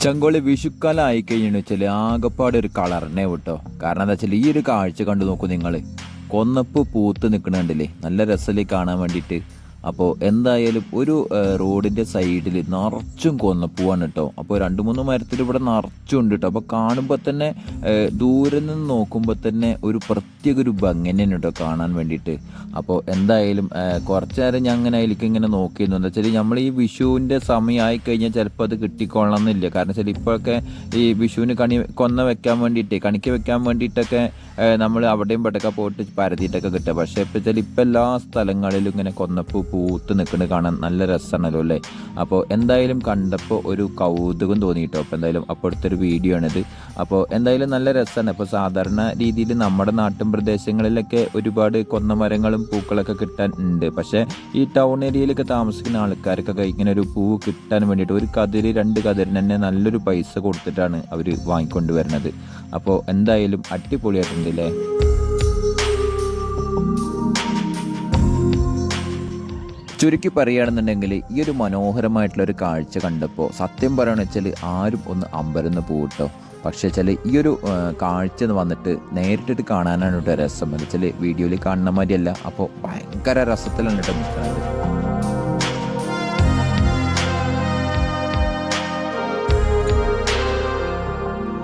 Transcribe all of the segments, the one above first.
ചെങ്കോളി വിഷുക്കാലം ആയിക്കഴിഞ്ഞു വെച്ചാൽ ആകെപ്പാടെ ഒരു കളറിനെ വിട്ടോ. കാരണം എന്താ വെച്ചാൽ ഈ ഒരു കാഴ്ച കണ്ടു നോക്കൂ നിങ്ങൾ. കൊന്നപ്പ് പൂത്ത് നിൽക്കണുണ്ടല്ലേ, നല്ല രസത്തിൽ കാണാൻ വേണ്ടിയിട്ട്. അപ്പോൾ എന്തായാലും ഒരു റോഡിൻ്റെ സൈഡിൽ നിറച്ചും കൊന്നപ്പൂവാണ് കേട്ടോ. അപ്പോൾ 2-3 മരത്തിൽ ഇവിടെ നിറച്ചും ഉണ്ട് കേട്ടോ. അപ്പോൾ കാണുമ്പോൾ തന്നെ ദൂരെ നിന്ന് നോക്കുമ്പോൾ തന്നെ ഒരു പ്രത്യേക ഒരു ഭംഗി തന്നെയാണ് കേട്ടോ കാണാൻ വേണ്ടിയിട്ട്. അപ്പോൾ എന്തായാലും കുറച്ച് നേരം ഞാൻ അങ്ങനെ അതിലേക്ക് ഇങ്ങനെ നോക്കിയിരുന്നു. എന്താ വെച്ചാൽ നമ്മൾ ഈ വിഷുവിൻ്റെ സമയമായി കഴിഞ്ഞാൽ ചിലപ്പോൾ അത് കിട്ടിക്കൊള്ളണം എന്നില്ല. കാരണം വെച്ചാൽ ഇപ്പോഴൊക്കെ ഈ വിഷുവിന് കൊന്ന വെക്കാൻ വേണ്ടിയിട്ട്, കണിക്ക് വെക്കാൻ വേണ്ടിയിട്ടൊക്കെ നമ്മൾ അവിടെയും ഇവിടെയൊക്കെ പോയിട്ട് പരതിയിട്ടൊക്കെ കിട്ടുക. പക്ഷേ ഇപ്പോൾ വെച്ചാൽ ഇപ്പം എല്ലാ സ്ഥലങ്ങളിലും ഇങ്ങനെ കൊന്നപ്പൂ പൂത്ത് നിൽക്കുന്നത് കാണാൻ നല്ല രസമാണല്ലോ അല്ലേ. അപ്പോൾ എന്തായാലും കണ്ടപ്പോൾ ഒരു കൗതുകം തോന്നിയിട്ടോ. അപ്പോൾ എന്തായാലും അപ്പോഴത്തെ ഒരു വീഡിയോ ആണിത്. അപ്പോൾ എന്തായാലും നല്ല രസമാണ്. ഇപ്പോൾ സാധാരണ രീതിയിൽ നമ്മുടെ നാട്ടിൻ പ്രദേശങ്ങളിലൊക്കെ ഒരുപാട് കൊന്നമരങ്ങളും പൂക്കളൊക്കെ കിട്ടാൻ ഉണ്ട്. പക്ഷേ ഈ ടൗൺ ഏരിയയിലൊക്കെ താമസിക്കുന്ന ആൾക്കാർക്കൊക്കെ ഇങ്ങനെ ഒരു പൂവ് കിട്ടാൻ വേണ്ടിയിട്ട് ഒരു കതിര് 2 കതിരിന് തന്നെ നല്ലൊരു പൈസ കൊടുത്തിട്ടാണ് അവർ വാങ്ങിക്കൊണ്ട് വരുന്നത്. അപ്പോൾ എന്തായാലും അടിപൊളിയായിട്ടുണ്ടല്ലേ. ചുരുക്കി പറയുകയാണെന്നുണ്ടെങ്കിൽ ഈ ഒരു മനോഹരമായിട്ടുള്ളൊരു കാഴ്ച കണ്ടപ്പോൾ സത്യം പറയുകയാണെന്ന് വെച്ചാൽ ആരും ഒന്ന് അമ്പരന്ന് പോകട്ടോ. പക്ഷേ വെച്ചാൽ ഈ ഒരു കാഴ്ച എന്ന് വന്നിട്ട് നേരിട്ടിട്ട് കാണാനാണ് കേട്ടോ രസം. എന്ന് വെച്ചാൽ വീഡിയോയിൽ കാണുന്ന മാതിരിയല്ല. അപ്പോൾ ഭയങ്കര രസത്തിലാണ് കേട്ടോ നിൽക്കുന്നത്.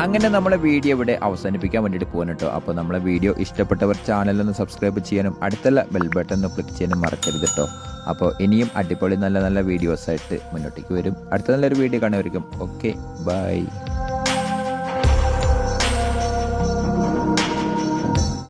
അങ്ങനെ നമ്മളെ വീഡിയോ ഇവിടെ അവസാനിപ്പിക്കാൻ വേണ്ടിയിട്ട് പോകാൻ കേട്ടോ. അപ്പോൾ നമ്മളെ വീഡിയോ ഇഷ്ടപ്പെട്ടവർ ചാനലൊന്ന് സബ്സ്ക്രൈബ് ചെയ്യാനും അടുത്തുള്ള ബെൽ ബട്ടൺ ഒന്ന് ക്ലിക്ക് ചെയ്യാനും മറക്കരുത് കേട്ടോ. അപ്പോൾ ഇനിയും അടിപൊളി നല്ല നല്ല വീഡിയോസായിട്ട് മുന്നോട്ടേക്ക് വരും. അടുത്ത നല്ലൊരു വീഡിയോ കാണുമായിരിക്കും. Okay, by.